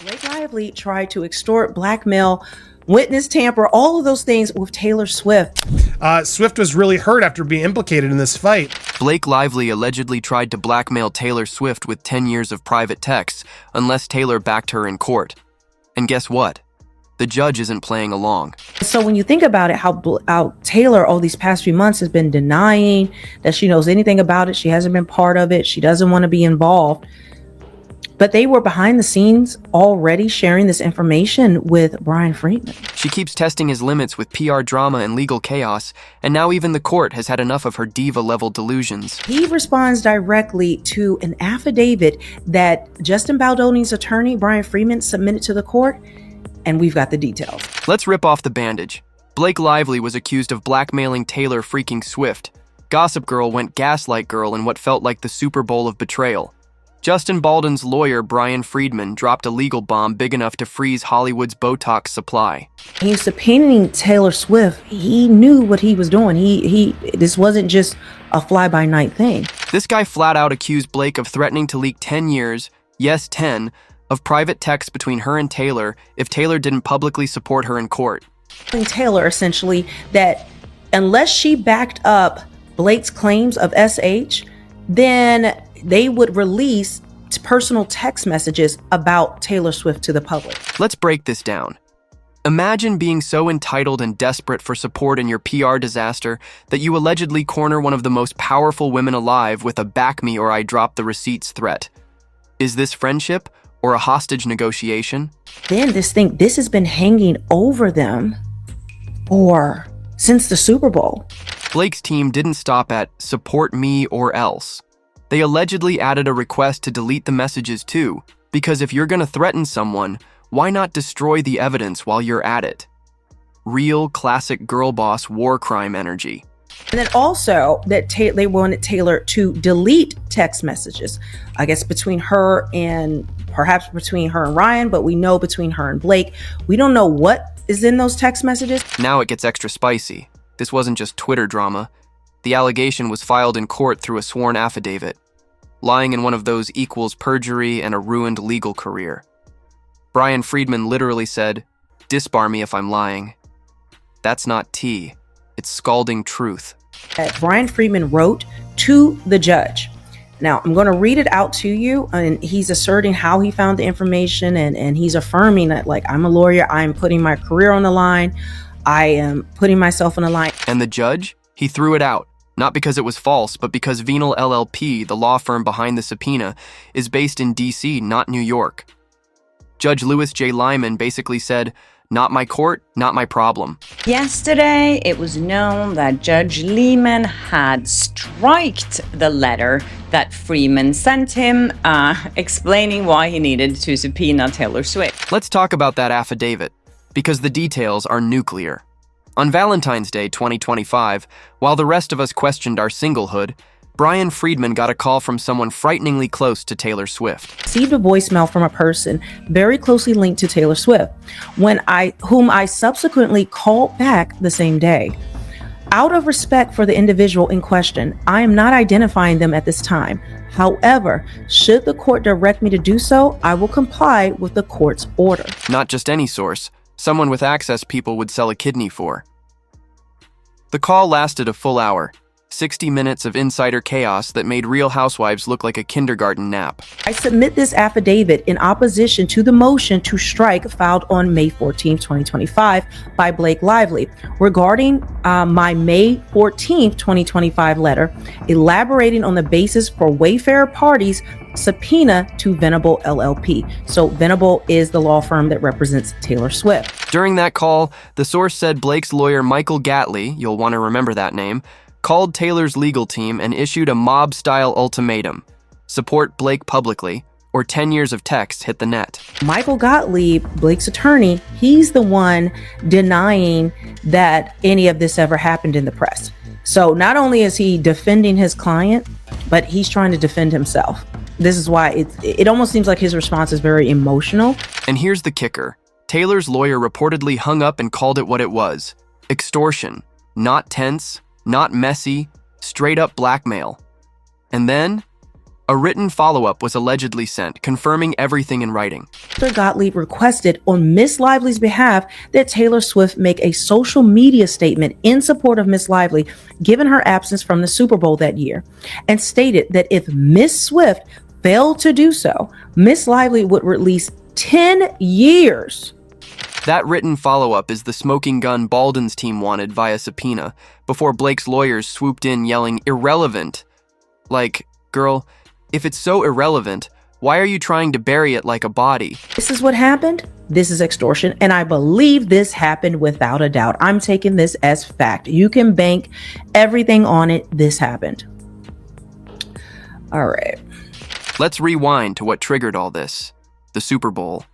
Blake Lively tried to extort, blackmail, witness tamper, all of those things with Taylor Swift. Swift was really hurt after being implicated in this fight. Blake Lively allegedly tried to blackmail Taylor Swift with 10 years of private texts unless Taylor backed her in court. And guess what? The judge isn't playing along. So when you think about it, how Taylor all these past few months has been denying that she knows anything about it. She hasn't been part of it. She doesn't want to be involved. But they were behind the scenes already sharing this information with Brian Friedman. She keeps testing his limits with PR drama and legal chaos, and now even the court has had enough of her diva-level delusions. He responds directly to an affidavit that Justin Baldoni's attorney, Brian Friedman, submitted to the court, and we've got the details. Let's rip off the bandage. Blake Lively was accused of blackmailing Taylor freaking Swift. Gossip Girl went gaslight girl in what felt like the Super Bowl of betrayal. Justin Baldoni's lawyer, Brian Friedman, dropped a legal bomb big enough to freeze Hollywood's Botox supply. He was subpoenaing Taylor Swift. He knew what he was doing. This wasn't just a fly-by-night thing. This guy flat out accused Blake of threatening to leak 10 years, yes 10, of private texts between her and Taylor if Taylor didn't publicly support her in court. Taylor, essentially, that unless she backed up Blake's claims of SH, then they would release personal text messages about Taylor Swift to the public. Let's break this down. Imagine being so entitled and desperate for support in your PR disaster that you allegedly corner one of the most powerful women alive with a "back me or I drop the receipts" threat. Is this friendship or a hostage negotiation? Then this has been hanging over them since the Super Bowl. Blake's team didn't stop at "support me or else." They allegedly added a request to delete the messages too, because if you're gonna threaten someone, why not destroy the evidence while you're at it? Real classic girl boss war crime energy. And then also that they wanted Taylor to delete text messages, I guess between her and Ryan, but we know between her and Blake. We don't know what is in those text messages. Now it gets extra spicy. This wasn't just Twitter drama. The allegation was filed in court through a sworn affidavit. Lying in one of those equals perjury and a ruined legal career. Brian Friedman literally said, "Disbar me if I'm lying." That's not tea. It's scalding truth. Brian Friedman wrote to the judge. Now, I'm going to read it out to you, and he's asserting how he found the information, and he's affirming that, like, I'm a lawyer, I'm putting my career on the line, I am putting myself on the line. And the judge? He threw it out. Not because it was false, but because Venal LLP, the law firm behind the subpoena, is based in DC, not New York. Judge Louis J. Lyman basically said, "Not my court, not my problem." Yesterday, it was known that Judge Lehman had striked the letter that Freeman sent him, explaining why he needed to subpoena Taylor Swift. Let's talk about that affidavit, because the details are nuclear. On Valentine's Day 2025, while the rest of us questioned our singlehood, Brian Friedman got a call from someone frighteningly close to Taylor Swift. Received a voicemail from a person very closely linked to Taylor Swift, whom I subsequently called back the same day. Out of respect for the individual in question, I am not identifying them at this time. However, should the court direct me to do so, I will comply with the court's order. Not just any source. Someone with access people would sell a kidney for. The call lasted a full hour, 60 minutes of insider chaos that made Real Housewives look like a kindergarten nap. I submit this affidavit in opposition to the motion to strike filed on May 14, 2025 by Blake Lively regarding my May 14, 2025 letter elaborating on the basis for Wayfarer Party's subpoena to Venable LLP. So Venable is the law firm that represents Taylor Swift. During that call, the source said Blake's lawyer Michael Gatley, you'll want to remember that name, called Taylor's legal team and issued a mob-style ultimatum. Support Blake publicly, or 10 years of text hit the net. Michael Gottlieb, Blake's attorney, he's the one denying that any of this ever happened in the press. So not only is he defending his client, but he's trying to defend himself. This is why it almost seems like his response is very emotional. And here's the kicker. Taylor's lawyer reportedly hung up and called it what it was. Extortion. Not tense, not messy, straight up blackmail. And then, A written follow-up was allegedly sent, confirming everything in writing. Mr. Gottlieb requested on Miss Lively's behalf that Taylor Swift make a social media statement in support of Miss Lively, given her absence from the Super Bowl that year, and stated that if Miss Swift failed to do so, Miss Lively would release 10 years. That written follow-up is the smoking gun Baldwin's team wanted via subpoena, before Blake's lawyers swooped in yelling, "Irrelevant." Like, girl, if it's so irrelevant, why are you trying to bury it like a body? This is what happened. This is extortion, and I believe this happened without a doubt. I'm taking this as fact. You can bank everything on it. This happened. All right. Let's rewind to what triggered all this. The Super Bowl.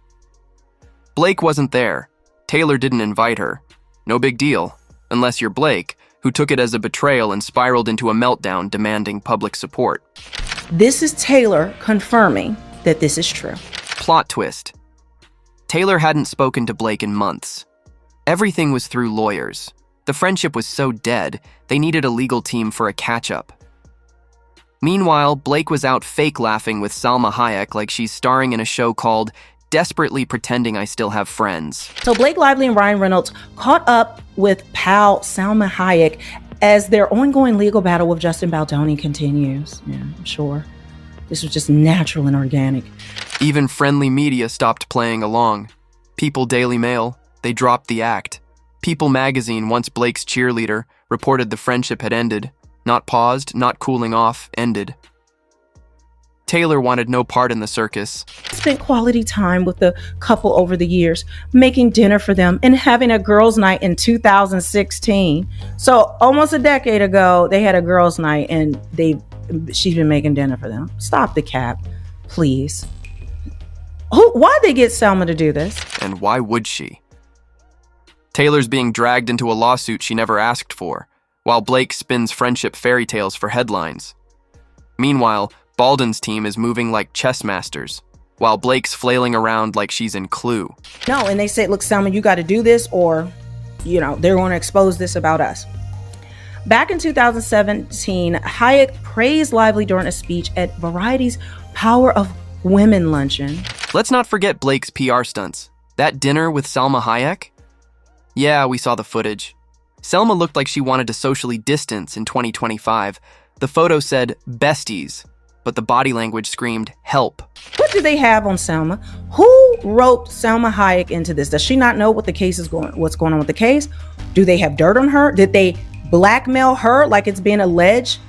Blake wasn't there. Taylor didn't invite her. No big deal, unless you're Blake, who took it as a betrayal and spiraled into a meltdown demanding public support. This is Taylor confirming that this is true. Plot twist. Taylor hadn't spoken to Blake in months. Everything was through lawyers. The friendship was so dead, they needed a legal team for a catch-up. Meanwhile, Blake was out fake laughing with Salma Hayek like she's starring in a show called Desperately Pretending I Still Have Friends. So Blake Lively and Ryan Reynolds caught up with pal Salma Hayek as their ongoing legal battle with Justin Baldoni continues. Yeah, I'm sure. This was just natural and organic. Even friendly media stopped playing along. People Daily Mail, they dropped the act. People magazine, once Blake's cheerleader, reported the friendship had ended. Not paused, not cooling off, ended. Taylor wanted no part in the circus. Spent quality time with the couple over the years, making dinner for them and having a girls' night in 2016. So almost a decade ago, they had a girls' night and she's been making dinner for them. Stop the cap, please. Why'd they get Selma to do this? And why would she? Taylor's being dragged into a lawsuit she never asked for, while Blake spins friendship fairy tales for headlines. Meanwhile, Baldwin's team is moving like chess masters, while Blake's flailing around like she's in Clue. No, and they say, look, Selma, you got to do this or, they're going to expose this about us. Back in 2017, Hayek praised Lively during a speech at Variety's Power of Women luncheon. Let's not forget Blake's PR stunts. That dinner with Salma Hayek? Yeah, we saw the footage. Selma looked like she wanted to socially distance in 2025. The photo said, besties, but the body language screamed, help. What do they have on Selma? Who roped Salma Hayek into this? Does she not know what's going on with the case? Do they have dirt on her? Did they blackmail her like it's being alleged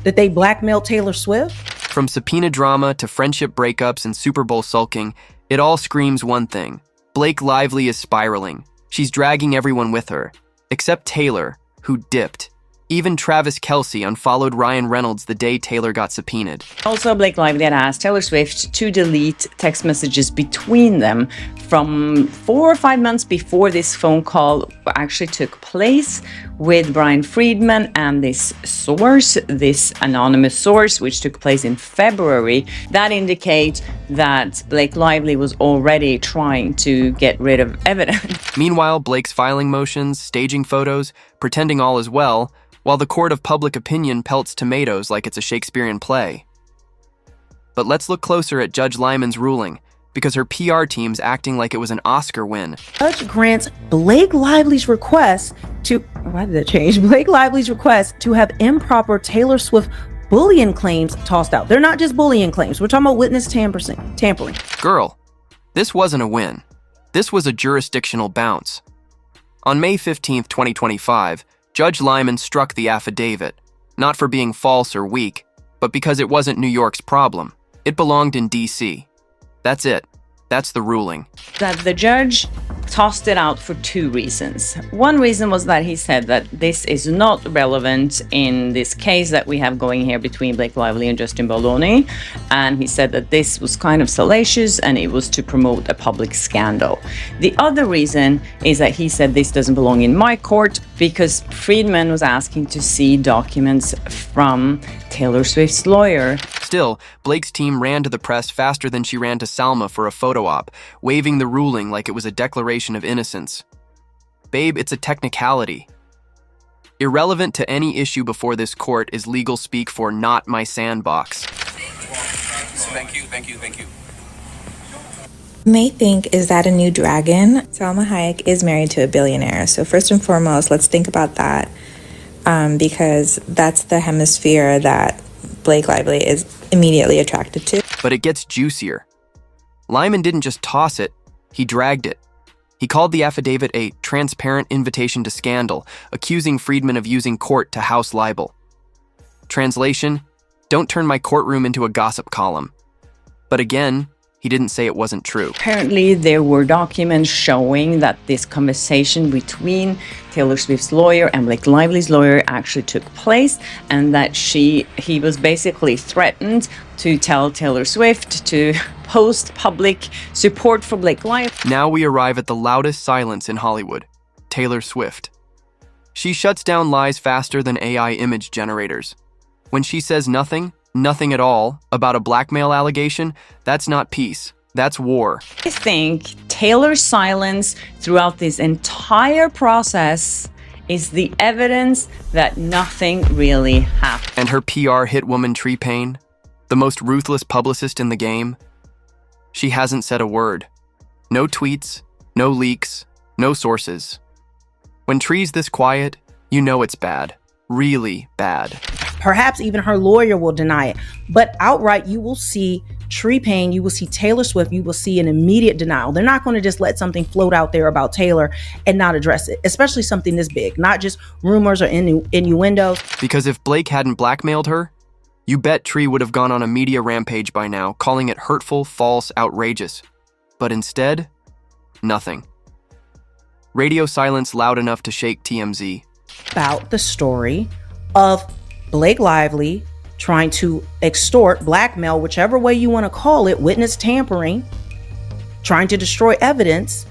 that they blackmailed Taylor Swift? From subpoena drama to friendship breakups and Super Bowl sulking, it all screams one thing. Blake Lively is spiraling. She's dragging everyone with her, except Taylor, who dipped. Even Travis Kelce unfollowed Ryan Reynolds the day Taylor got subpoenaed. Also, Blake Lively had asked Taylor Swift to delete text messages between them from 4 or 5 months before this phone call actually took place with Brian Friedman and this source, this anonymous source, which took place in February. That indicates that Blake Lively was already trying to get rid of evidence. Meanwhile, Blake's filing motions, staging photos, pretending all is well, while the court of public opinion pelts tomatoes like it's a Shakespearean play. But let's look closer at Judge Lyman's ruling, because her PR team's acting like it was an Oscar win. Judge grants Blake Lively's request to have improper Taylor Swift bullying claims tossed out. They're not just bullying claims. We're talking about witness tampering. Girl, this wasn't a win. This was a jurisdictional bounce. On May 15th, 2025, Judge Lyman struck the affidavit, not for being false or weak, but because it wasn't New York's problem. It belonged in D.C. That's it. That's the ruling. That the judge tossed it out for 2 reasons. One reason was that he said that this is not relevant in this case that we have going here between Blake Lively and Justin Baldoni. And he said that this was kind of salacious and it was to promote a public scandal. The other reason is that he said this doesn't belong in my court because Friedman was asking to see documents from Taylor Swift's lawyer. Still, Blake's team ran to the press faster than she ran to Salma for a photo op, waving the ruling like it was a declaration of innocence. Babe, it's a technicality. Irrelevant to any issue before this court is legal speak for not my sandbox. Thank you. May think, is that a new dragon? Salma Hayek is married to a billionaire. So first and foremost, let's think about that because that's the hemisphere that Blake Lively is immediately attracted to. But it gets juicier. Lyman didn't just toss it, he dragged it. He called the affidavit a transparent invitation to scandal, accusing Friedman of using court to house libel. Translation, don't turn my courtroom into a gossip column. But again, he didn't say it wasn't true. Apparently, there were documents showing that this conversation between Taylor Swift's lawyer and Blake Lively's lawyer actually took place, and that he was basically threatened to tell Taylor Swift to post public support for Blake Lively. Now we arrive at the loudest silence in Hollywood, Taylor Swift. She shuts down lies faster than AI image generators. When she says nothing at all, about a blackmail allegation, that's not peace, that's war. I think Taylor's silence throughout this entire process is the evidence that nothing really happened. And her PR hit woman Tree Payne, the most ruthless publicist in the game, she hasn't said a word. No tweets, no leaks, no sources. When Tree's this quiet, you know it's bad, really bad. Perhaps even her lawyer will deny it. But outright, you will see Tree Payne, you will see Taylor Swift, you will see an immediate denial. They're not going to just let something float out there about Taylor and not address it, especially something this big, not just rumors or innuendos. Because if Blake hadn't blackmailed her, you bet Tree would have gone on a media rampage by now, calling it hurtful, false, outrageous. But instead, nothing. Radio silence loud enough to shake TMZ. About the story of Blake Lively trying to extort, blackmail, whichever way you want to call it, witness tampering, trying to destroy evidence.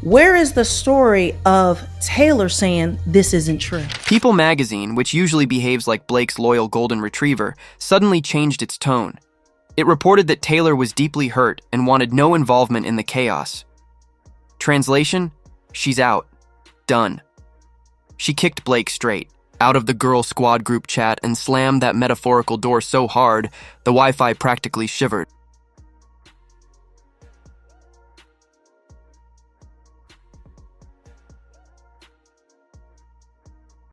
Where is the story of Taylor saying this isn't true? People magazine, which usually behaves like Blake's loyal golden retriever, suddenly changed its tone. It reported that Taylor was deeply hurt and wanted no involvement in the chaos. Translation, she's out. Done. She kicked Blake straight out of the girl squad group chat and slammed that metaphorical door so hard, the Wi-Fi practically shivered.